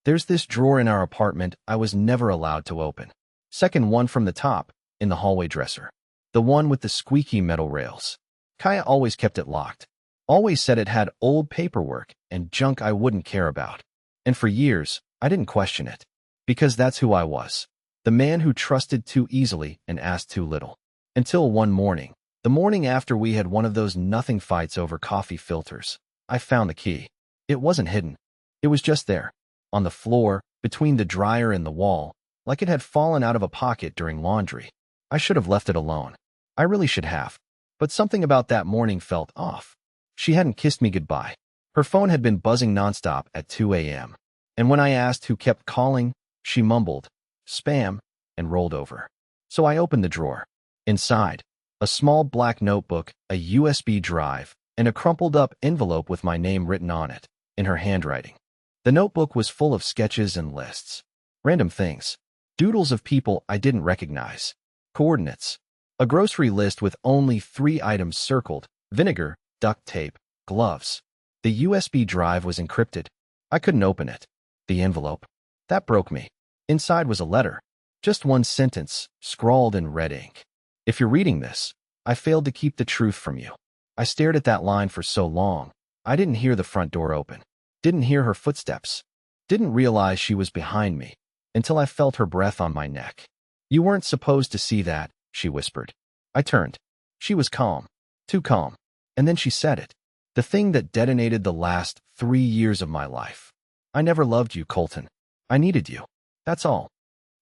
There's this drawer in our apartment I was never allowed to open. Second one from the top, in the hallway dresser. The one with the squeaky metal rails. Kaya always kept it locked. Always said it had old paperwork and junk I wouldn't care about. And for years, I didn't question it. Because that's who I was. The man who trusted too easily and asked too little. Until one morning, the morning after we had one of those nothing fights over coffee filters, I found the key. It wasn't hidden. It was just there, on the floor, between the dryer and the wall, like it had fallen out of a pocket during laundry. I should have left it alone. I really should have. But something about that morning felt off. She hadn't kissed me goodbye. Her phone had been buzzing nonstop at 2 a.m. And when I asked who kept calling, she mumbled, "Spam," and rolled over. So I opened the drawer. Inside, a small black notebook, a USB drive, and a crumpled-up envelope with my name written on it, in her handwriting. The notebook was full of sketches and lists. Random things. Doodles of people I didn't recognize. Coordinates. A grocery list with only 3 items circled: vinegar, duct tape, gloves. The USB drive was encrypted. I couldn't open it. The envelope. That broke me. Inside was a letter. Just one sentence, scrawled in red ink. "If you're reading this, I failed to keep the truth from you." I stared at that line for so long, I didn't hear the front door open. Didn't hear her footsteps. Didn't realize she was behind me, until I felt her breath on my neck. "You weren't supposed to see that," she whispered. I turned. She was calm. Too calm. And then she said it. The thing that detonated the last 3 years of my life. "I never loved you, Colton. I needed you. That's all."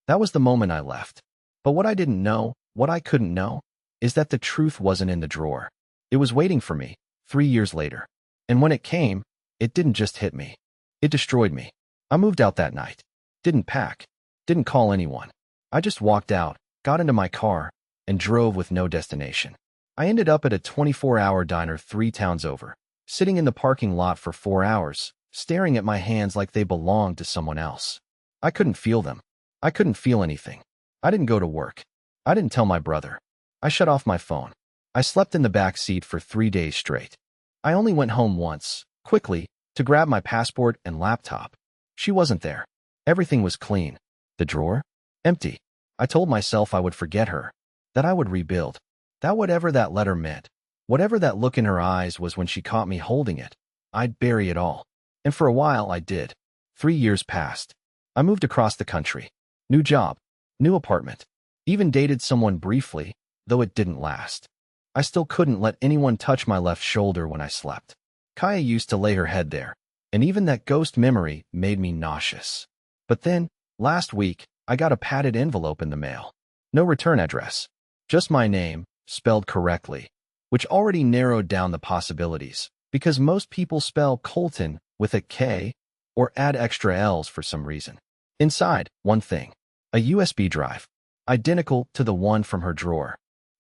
That was the moment I left. But what I didn't know, what I couldn't know, is that the truth wasn't in the drawer. It was waiting for me, 3 years later. And when it came, it didn't just hit me. It destroyed me. I moved out that night. Didn't pack. Didn't call anyone. I just walked out, got into my car, and drove with no destination. I ended up at a 24-hour diner 3 towns over, sitting in the parking lot for 4 hours, staring at my hands like they belonged to someone else. I couldn't feel them. I couldn't feel anything. I didn't go to work. I didn't tell my brother. I shut off my phone. I slept in the back seat for 3 days straight. I only went home once, quickly, to grab my passport and laptop. She wasn't there. Everything was clean. The drawer? Empty. I told myself I would forget her, that I would rebuild, that whatever that letter meant, whatever that look in her eyes was when she caught me holding it, I'd bury it all. And for a while I did. 3 years passed. I moved across the country. New job. New apartment. Even dated someone briefly, though it didn't last. I still couldn't let anyone touch my left shoulder when I slept. Kaya used to lay her head there, and even that ghost memory made me nauseous. But then, last week, I got a padded envelope in the mail. No return address. Just my name, spelled correctly, which already narrowed down the possibilities, because most people spell Colton with a K or add extra L's for some reason. Inside, one thing. A USB drive. Identical to the one from her drawer.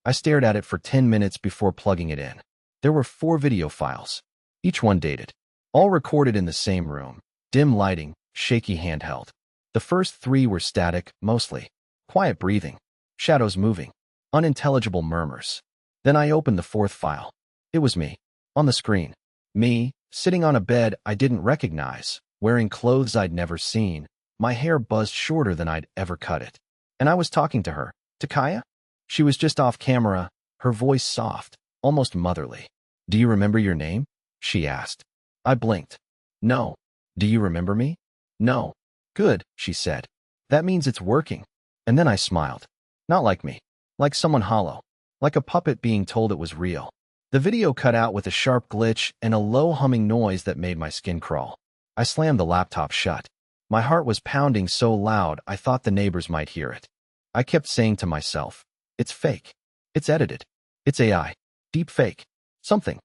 I stared at it for 10 minutes before plugging it in. There were 4 video files, each one dated, all recorded in the same room. Dim lighting, shaky handheld. The first 3 were static, mostly. Quiet breathing, shadows moving, unintelligible murmurs. Then I opened the 4th file. It was me, on the screen. Me, sitting on a bed I didn't recognize, wearing clothes I'd never seen, my hair buzzed shorter than I'd ever cut it. And I was talking to her, to Kaya? She was just off camera, her voice soft, almost motherly. "Do you remember your name?" she asked. I blinked. "No." "Do you remember me?" "No." "Good," she said. "That means it's working." And then I smiled. Not like me. Like someone hollow. Like a puppet being told it was real. The video cut out with a sharp glitch and a low humming noise that made my skin crawl. I slammed the laptop shut. My heart was pounding so loud I thought the neighbors might hear it. I kept saying to myself, "It's fake. It's edited. It's AI. Deep fake. Something."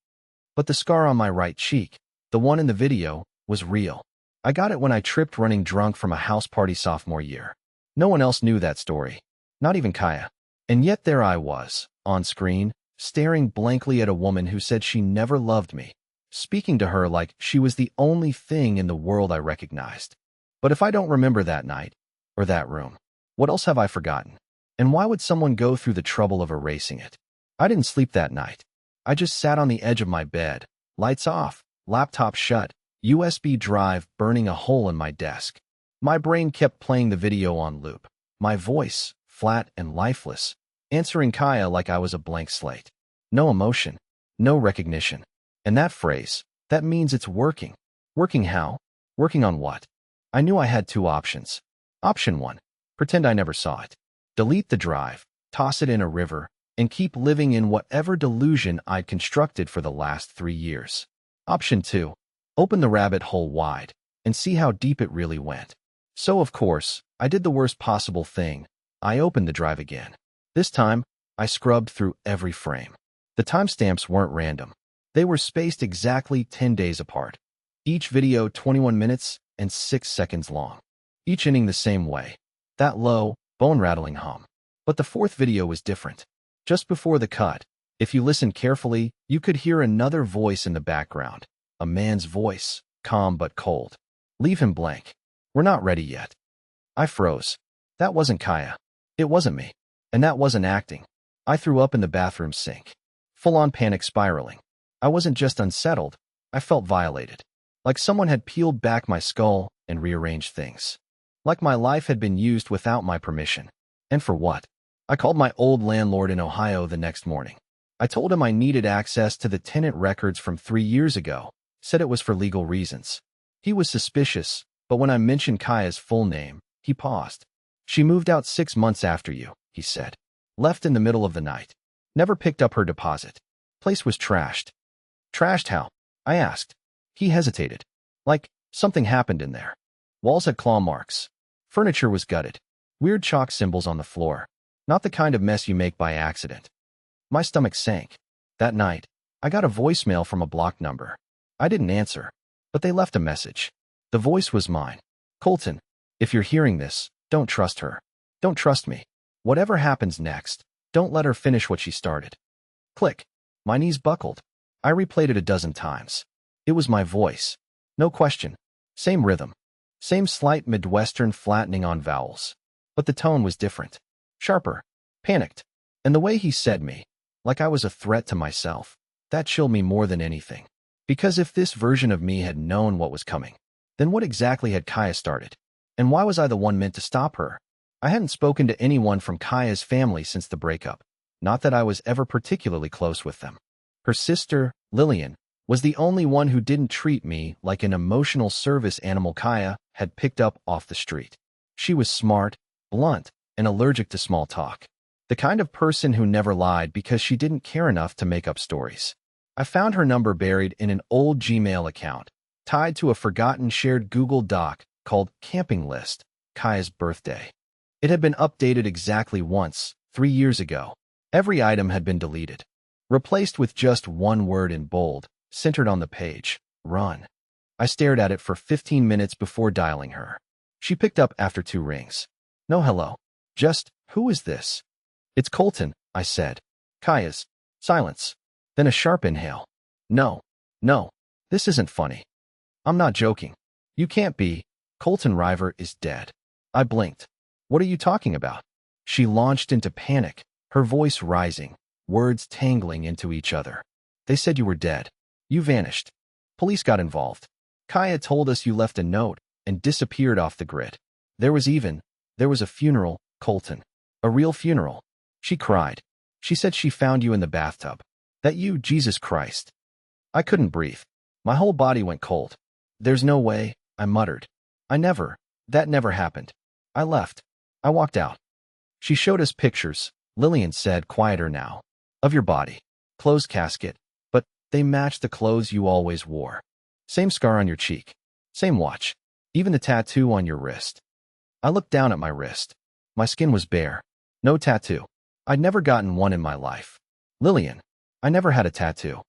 But the scar on my right cheek, the one in the video, was real. I got it when I tripped running drunk from a house party sophomore year. No one else knew that story. Not even Kaya. And yet there I was, on screen, staring blankly at a woman who said she never loved me, speaking to her like she was the only thing in the world I recognized. But if I don't remember that night, or that room, what else have I forgotten? And why would someone go through the trouble of erasing it? I didn't sleep that night. I just sat on the edge of my bed, lights off, laptop shut, USB drive burning a hole in my desk. My brain kept playing the video on loop. My voice, flat and lifeless, answering Kaya like I was a blank slate. No emotion, no recognition. And that phrase, that means it's working. Working how? Working on what? I knew I had two options. Option 1, pretend I never saw it. Delete the drive, toss it in a river, and keep living in whatever delusion I'd constructed for the last 3 years. Option 2, open the rabbit hole wide and see how deep it really went. So, of course, I did the worst possible thing. I opened the drive again. This time, I scrubbed through every frame. The timestamps weren't random. They were spaced exactly 10 days apart. Each video 21 minutes and 6 seconds long. Each ending the same way. That low, bone-rattling hum. But the fourth video was different. Just before the cut, if you listened carefully, you could hear another voice in the background. A man's voice, calm but cold. Leave him blank. We're not ready yet. I froze. That wasn't Kaya. It wasn't me. And that wasn't acting. I threw up in the bathroom sink. Full-on panic spiraling. I wasn't just unsettled. I felt violated. Like someone had peeled back my skull and rearranged things. Like my life had been used without my permission. And for what? I called my old landlord in Ohio the next morning. I told him I needed access to the tenant records from 3 years ago, said it was for legal reasons. He was suspicious, but when I mentioned Kaya's full name, he paused. She moved out 6 months after you, he said. Left in the middle of the night. Never picked up her deposit. Place was trashed. Trashed how? I asked. He hesitated. Like, something happened in there. Walls had claw marks. Furniture was gutted. Weird chalk symbols on the floor. Not the kind of mess you make by accident. My stomach sank. That night, I got a voicemail from a blocked number. I didn't answer, but they left a message. The voice was mine. Colton, if you're hearing this, don't trust her. Don't trust me. Whatever happens next, don't let her finish what she started. Click. My knees buckled. I replayed it a dozen times. It was my voice. No question. Same rhythm. Same slight Midwestern flattening on vowels. But the tone was different. Sharper. Panicked. And the way he said me, like I was a threat to myself, that chilled me more than anything. Because if this version of me had known what was coming, then what exactly had Kaya started? And why was I the one meant to stop her? I hadn't spoken to anyone from Kaya's family since the breakup. Not that I was ever particularly close with them. Her sister, Lillian, was the only one who didn't treat me like an emotional service animal Kaya had picked up off the street. She was smart, blunt, and allergic to small talk. The kind of person who never lied because she didn't care enough to make up stories. I found her number buried in an old Gmail account, tied to a forgotten shared Google Doc called Camping List, Kaya's birthday. It had been updated exactly once, 3 years ago. Every item had been deleted, replaced with just one word in bold, centered on the page, run. I stared at it for 15 minutes before dialing her. She picked up after 2 rings. No hello. Just, who is this? It's Colton, I said. Kaya's. Silence. Then a sharp inhale. No. This isn't funny. I'm not joking. You can't be. Colton River is dead. I blinked. What are you talking about? She launched into panic, her voice rising, words tangling into each other. They said you were dead. You vanished. Police got involved. Kaya told us you left a note and disappeared off the grid. There was a funeral, Colton. A real funeral. She cried. She said she found you in the bathtub. That you, Jesus Christ. I couldn't breathe. My whole body went cold. There's no way, I muttered. That never happened. I left. I walked out. She showed us pictures, Lillian said, quieter now, of your body. Closed casket, but they matched the clothes you always wore. Same scar on your cheek. Same watch. Even the tattoo on your wrist. I looked down at my wrist. My skin was bare. No tattoo. I'd never gotten one in my life. Lillian, I never had a tattoo.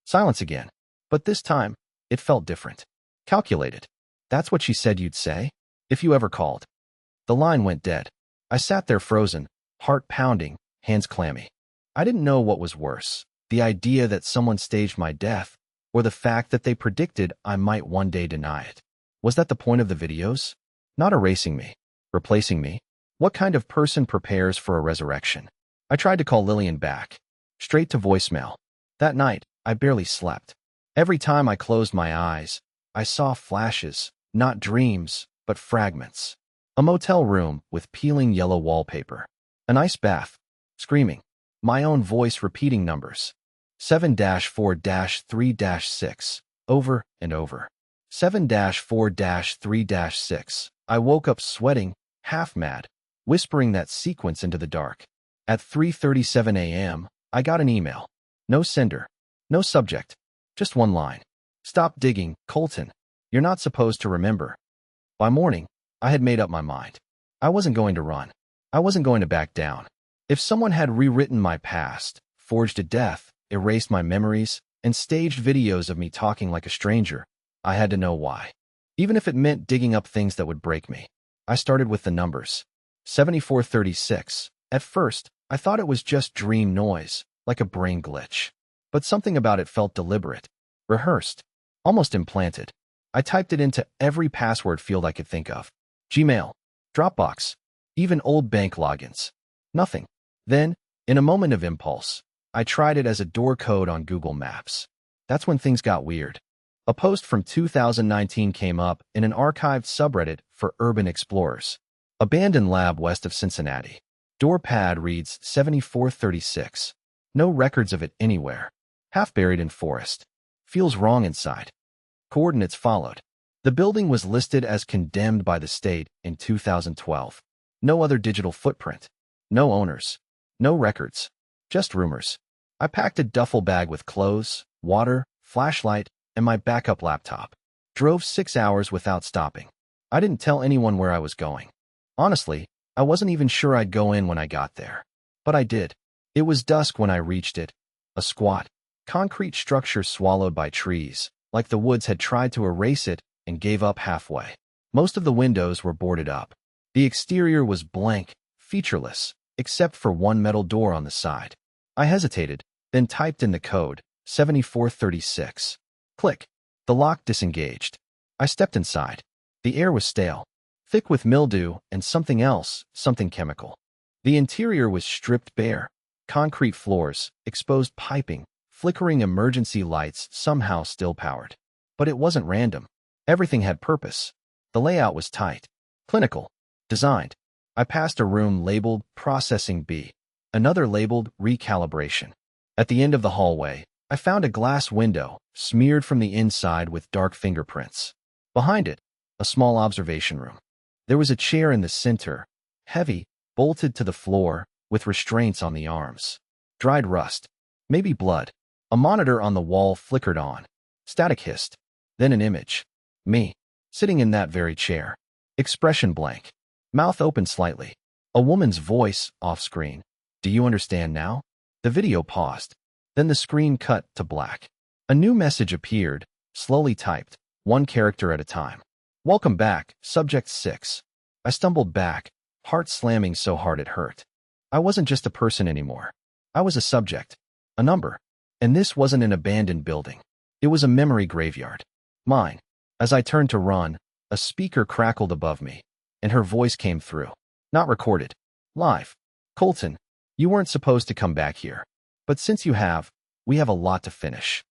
Silence again. But this time, it felt different. Calculated. That's what she said you'd say, if you ever called. The line went dead. I sat there frozen, heart pounding, hands clammy. I didn't know what was worse, the idea that someone staged my death, or the fact that they predicted I might one day deny it. Was that the point of the videos? Not erasing me, replacing me? What kind of person prepares for a resurrection? I tried to call Lillian back. Straight to voicemail. That night, I barely slept. Every time I closed my eyes, I saw flashes, not dreams, but fragments. A motel room with peeling yellow wallpaper. An ice bath. Screaming. My own voice repeating numbers. 7-4-3-6. Over and over. 7-4-3-6. I woke up sweating, half mad, whispering that sequence into the dark. At 3:37 a.m., I got an email. No sender. No subject. Just one line. Stop digging, Colton. You're not supposed to remember. By morning, I had made up my mind. I wasn't going to run. I wasn't going to back down. If someone had rewritten my past, forged a death, erased my memories, and staged videos of me talking like a stranger, I had to know why. Even if it meant digging up things that would break me. I started with the numbers. 7436. At first, I thought it was just dream noise, like a brain glitch. But something about it felt deliberate, rehearsed, almost implanted. I typed it into every password field I could think of. Gmail, Dropbox, even old bank logins. Nothing. Then, in a moment of impulse, I tried it as a door code on Google Maps. That's when things got weird. A post from 2019 came up in an archived subreddit for urban explorers. Abandoned lab west of Cincinnati. Door pad reads 7436. No records of it anywhere. Half buried in forest. Feels wrong inside. Coordinates followed. The building was listed as condemned by the state in 2012. No other digital footprint. No owners. No records. Just rumors. I packed a duffel bag with clothes, water, flashlight, and my backup laptop. Drove 6 hours without stopping. I didn't tell anyone where I was going. Honestly, I wasn't even sure I'd go in when I got there. But I did. It was dusk when I reached it. A squat, concrete structure swallowed by trees, like the woods had tried to erase it and gave up halfway. Most of the windows were boarded up. The exterior was blank, featureless, except for one metal door on the side. I hesitated, then typed in the code, 7436. Click. The lock disengaged. I stepped inside. The air was stale, thick with mildew and something else, something chemical. The interior was stripped bare. Concrete floors, exposed piping, flickering emergency lights somehow still powered. But it wasn't random. Everything had purpose. The layout was tight, clinical, designed. I passed a room labeled Processing B, another labeled Recalibration. At the end of the hallway, I found a glass window, smeared from the inside with dark fingerprints. Behind it, a small observation room. There was a chair in the center, heavy, bolted to the floor, with restraints on the arms. Dried rust. Maybe blood. A monitor on the wall flickered on. Static hissed. Then an image. Me. Sitting in that very chair. Expression blank. Mouth open slightly. A woman's voice, off-screen. Do you understand now? The video paused. Then the screen cut to black. A new message appeared, slowly typed, one character at a time. Welcome back, Subject 6. I stumbled back, heart slamming so hard it hurt. I wasn't just a person anymore. I was a subject. A number. And this wasn't an abandoned building. It was a memory graveyard. Mine. As I turned to run, a speaker crackled above me, and her voice came through. Not recorded. Live. Colton, you weren't supposed to come back here. But since you have, we have a lot to finish.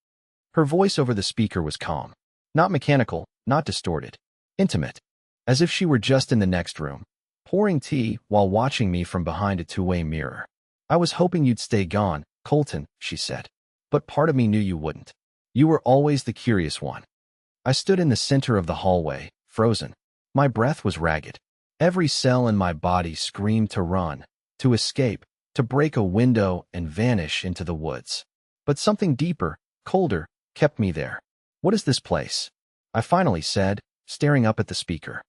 Her voice over the speaker was calm. Not mechanical, not distorted. Intimate. As if she were just in the next room, pouring tea while watching me from behind a two-way mirror. I was hoping you'd stay gone, Colton, she said. But part of me knew you wouldn't. You were always the curious one. I stood in the center of the hallway, frozen. My breath was ragged. Every cell in my body screamed to run, to escape, to break a window and vanish into the woods. But something deeper, colder, kept me there. What is this place? I finally said, staring up at the speaker.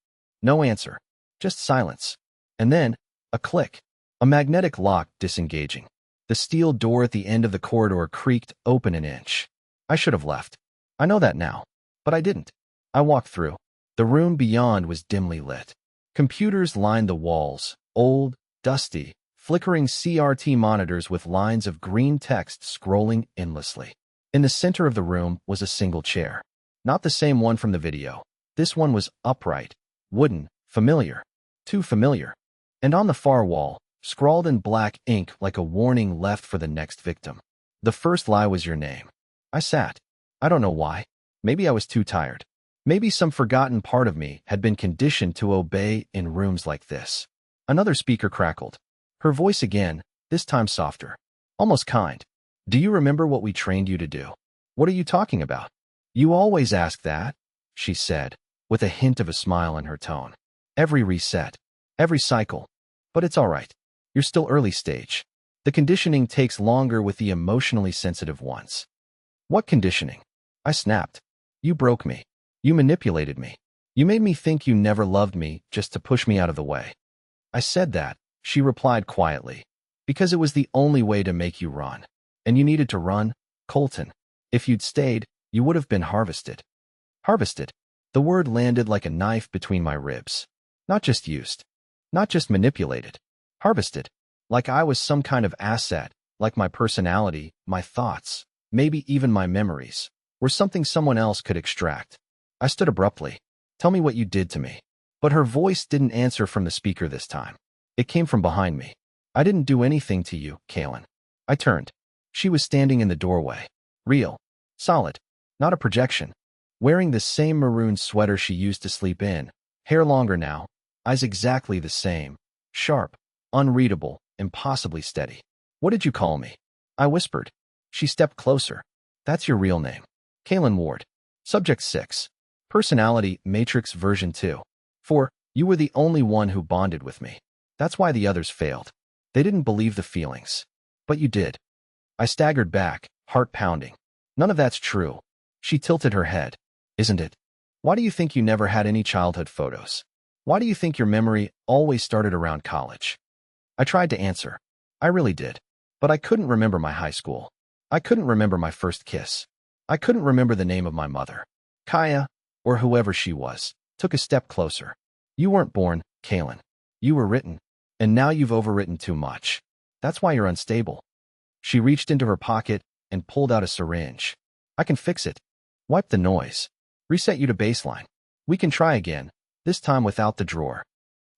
No answer. Just silence. And then, a click. A magnetic lock disengaging. The steel door at the end of the corridor creaked open an inch. I should have left. I know that now. But I didn't. I walked through. The room beyond was dimly lit. Computers lined the walls, old, dusty, flickering CRT monitors with lines of green text scrolling endlessly. In the center of the room was a single chair. Not the same one from the video. This one was upright, wooden, familiar. Too familiar. And on the far wall, scrawled in black ink like a warning left for the next victim. The first lie was your name. I sat. I don't know why. Maybe I was too tired. Maybe some forgotten part of me had been conditioned to obey in rooms like this. Another speaker crackled. Her voice again, this time softer. Almost kind. Do you remember what we trained you to do? What are you talking about? You always ask that, she said, with a hint of a smile in her tone. Every reset. Every cycle. But it's all right. You're still early stage. The conditioning takes longer with the emotionally sensitive ones. What conditioning? I snapped. You broke me. You manipulated me. You made me think you never loved me just to push me out of the way. I said that, she replied quietly, because it was the only way to make you run. And you needed to run, Colton. If you'd stayed, you would have been harvested. Harvested. The word landed like a knife between my ribs. Not just used. Not just manipulated. Harvested. Like I was some kind of asset, like my personality, my thoughts, maybe even my memories, were something someone else could extract. I stood abruptly. Tell me what you did to me. But her voice didn't answer from the speaker this time. It came from behind me. I didn't do anything to you, Kaylin. I turned. She was standing in the doorway. Real. Solid. Not a projection. Wearing the same maroon sweater she used to sleep in. Hair longer now. Eyes exactly the same. Sharp. Unreadable. Impossibly steady. What did you call me? I whispered. She stepped closer. That's your real name. Kaylin Ward. Subject 6. Personality Matrix version 2. 4. You were the only one who bonded with me. That's why the others failed. They didn't believe the feelings. But you did. I staggered back, heart pounding. None of that's true. She tilted her head. Isn't it? Why do you think you never had any childhood photos? Why do you think your memory always started around college? I tried to answer. I really did. But I couldn't remember my high school. I couldn't remember my first kiss. I couldn't remember the name of my mother. Kaya, or whoever she was, took a step closer. You weren't born, Kaylin. You were written. And now you've overwritten too much. That's why you're unstable. She reached into her pocket and pulled out a syringe. I can fix it. Wipe the noise. Reset you to baseline. We can try again, this time without the drawer.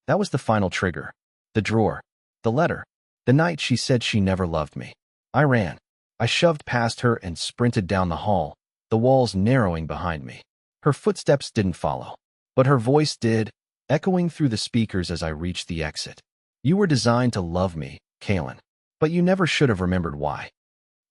That was the final trigger. The drawer. The letter. The night she said she never loved me. I ran. I shoved past her and sprinted down the hall, the walls narrowing behind me. Her footsteps didn't follow. But her voice did, echoing through the speakers as I reached the exit. You were designed to love me, Kaylin. But you never should have remembered why.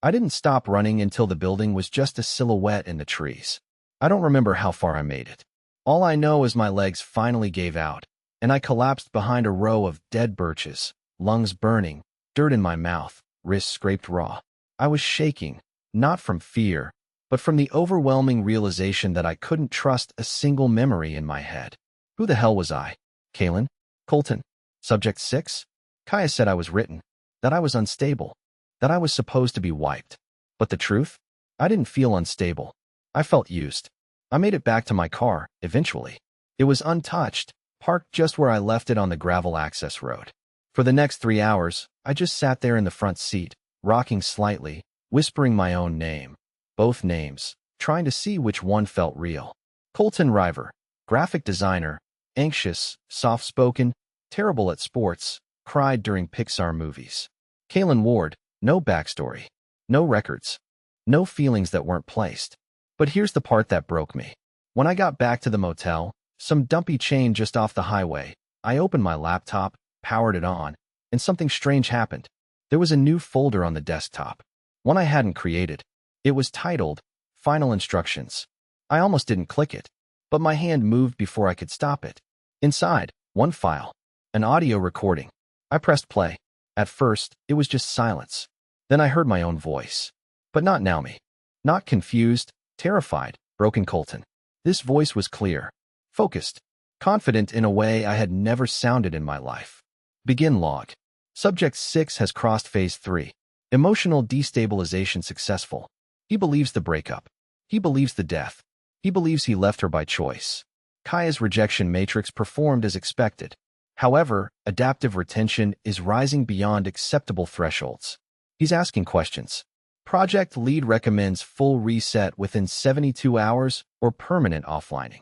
I didn't stop running until the building was just a silhouette in the trees. I don't remember how far I made it. All I know is my legs finally gave out, and I collapsed behind a row of dead birches, lungs burning, dirt in my mouth, wrists scraped raw. I was shaking, not from fear, but from the overwhelming realization that I couldn't trust a single memory in my head. Who the hell was I? Kaylin? Colton? Subject 6? Kaya said I was written, that I was unstable, that I was supposed to be wiped. But the truth? I didn't feel unstable. I felt used. I made it back to my car, eventually. It was untouched, parked just where I left it on the gravel access road. For the next 3 hours, I just sat there in the front seat, rocking slightly, whispering my own name. Both names, trying to see which one felt real. Colton River, graphic designer, anxious, soft-spoken, terrible at sports, cried during Pixar movies. Kaylin Ward, no backstory, no records, no feelings that weren't placed. But here's the part that broke me. When I got back to the motel, some dumpy chain just off the highway, I opened my laptop, powered it on, and something strange happened. There was a new folder on the desktop, one I hadn't created. It was titled, Final Instructions. I almost didn't click it, but my hand moved before I could stop it. Inside, one file, an audio recording. I pressed play. At first, it was just silence. Then I heard my own voice. But not Naomi. Not confused, terrified, broken Colton. This voice was clear, focused, confident in a way I had never sounded in my life. Begin log. Subject 6 has crossed phase 3. Emotional destabilization successful. He believes the breakup. He believes the death. He believes he left her by choice. Kaya's rejection matrix performed as expected. However, adaptive retention is rising beyond acceptable thresholds. He's asking questions. Project lead recommends full reset within 72 hours or permanent offlining.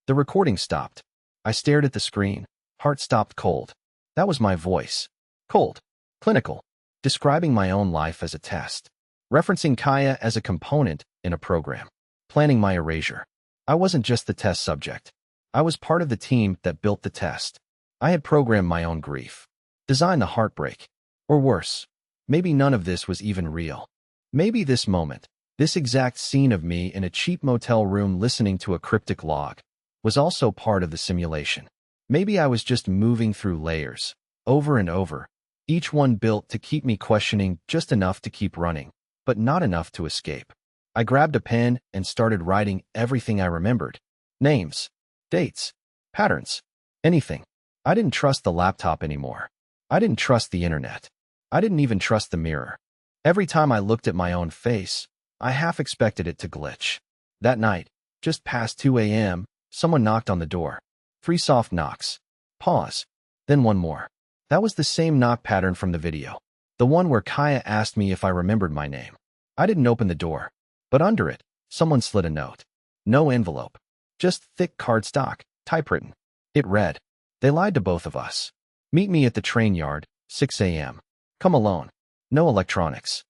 The recording stopped. I stared at the screen. Heart stopped cold. That was my voice. Cold. Clinical. Describing my own life as a test. Referencing Kaya as a component in a program. Planning my erasure. I wasn't just the test subject. I was part of the team that built the test. I had programmed my own grief, designed the heartbreak. Or worse, maybe none of this was even real. Maybe this moment, this exact scene of me in a cheap motel room listening to a cryptic log, was also part of the simulation. Maybe I was just moving through layers, over and over, each one built to keep me questioning just enough to keep running, but not enough to escape. I grabbed a pen and started writing everything I remembered. Names, dates, patterns, anything. I didn't trust the laptop anymore. I didn't trust the internet. I didn't even trust the mirror. Every time I looked at my own face, I half expected it to glitch. That night, just past 2 a.m., someone knocked on the door. 3 soft knocks. Pause. Then one more. That was the same knock pattern from the video. The one where Kaya asked me if I remembered my name. I didn't open the door. But under it, someone slid a note. No envelope. Just thick cardstock, typewritten. It read, "They lied to both of us. Meet me at the train yard, 6 a.m. Come alone. No electronics."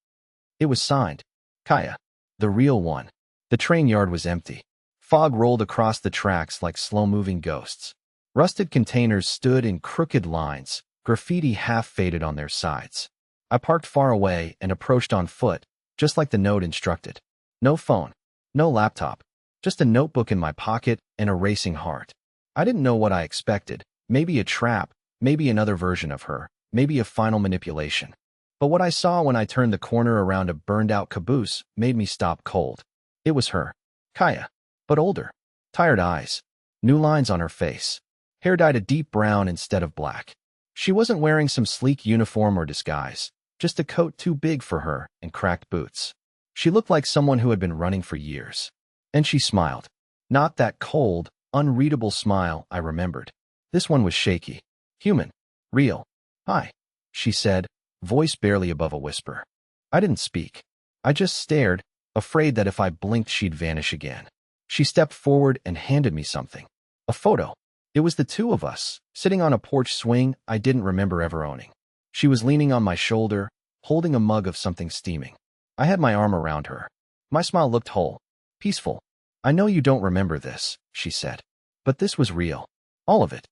It was signed, Kaya, the real one. The train yard was empty. Fog rolled across the tracks like slow-moving ghosts. Rusted containers stood in crooked lines, graffiti half-faded on their sides. I parked far away and approached on foot, just like the note instructed. No phone, no laptop, just a notebook in my pocket and a racing heart. I didn't know what I expected, maybe a trap, maybe another version of her, maybe a final manipulation. But what I saw when I turned the corner around a burned-out caboose made me stop cold. It was her, Kaya, but older. Tired eyes, new lines on her face, hair dyed a deep brown instead of black. She wasn't wearing some sleek uniform or disguise, just a coat too big for her and cracked boots. She looked like someone who had been running for years. And she smiled. Not that cold, unreadable smile I remembered. This one was shaky, human, real. "Hi," she said, voice barely above a whisper. I didn't speak. I just stared, afraid that if I blinked she'd vanish again. She stepped forward and handed me something. A photo. It was the two of us, sitting on a porch swing I didn't remember ever owning. She was leaning on my shoulder, holding a mug of something steaming. I had my arm around her. My smile looked whole, peaceful. "I know you don't remember this," she said. "But this was real. All of it."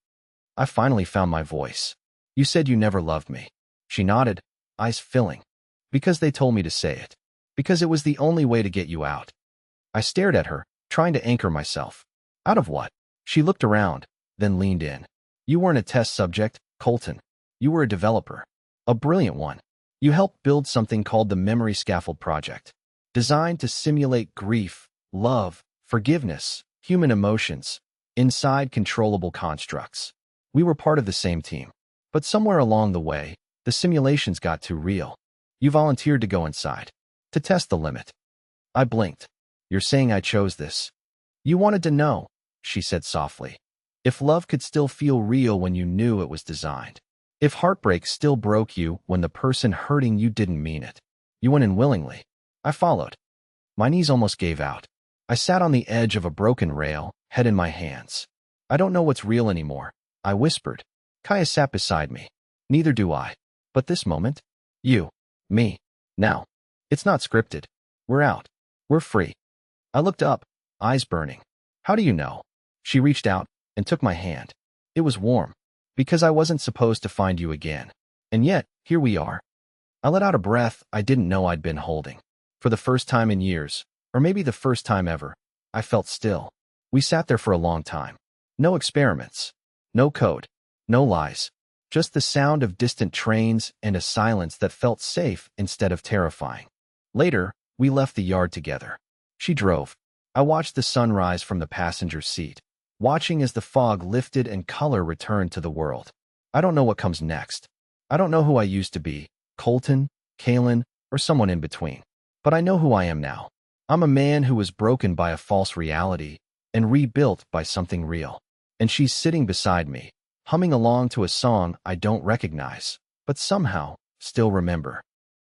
I finally found my voice. "You said you never loved me." She nodded, eyes filling. "Because they told me to say it. Because it was the only way to get you out." I stared at her, trying to anchor myself. Out of what? She looked around, then leaned in. "You weren't a test subject, Colton. You were a developer. A brilliant one. You helped build something called the Memory Scaffold Project, designed to simulate grief, love, forgiveness, human emotions, inside controllable constructs. We were part of the same team. But somewhere along the way, the simulations got too real. You volunteered to go inside, to test the limit." I blinked. "You're saying I chose this?" "You wanted to know," she said softly. "If love could still feel real when you knew it was designed. If heartbreak still broke you when the person hurting you didn't mean it. You went in willingly." I followed. My knees almost gave out. I sat on the edge of a broken rail, head in my hands. "I don't know what's real anymore," I whispered. Kaya sat beside me. "Neither do I. But this moment? You. Me. Now. It's not scripted. We're out. We're free." I looked up, eyes burning. "How do you know?" She reached out and took my hand. It was warm. Because I wasn't supposed to find you again. And yet, here we are. I let out a breath I didn't know I'd been holding. For the first time in years, or maybe the first time ever, I felt still. We sat there for a long time. No experiments. No code. No lies. Just the sound of distant trains and a silence that felt safe instead of terrifying. Later, we left the yard together. She drove. I watched the sunrise from the passenger seat, watching as the fog lifted and color returned to the world. I don't know what comes next. I don't know who I used to be, Colton, Kalen, or someone in between. But I know who I am now. I'm a man who was broken by a false reality and rebuilt by something real. And she's sitting beside me, humming along to a song I don't recognize, but somehow still remember.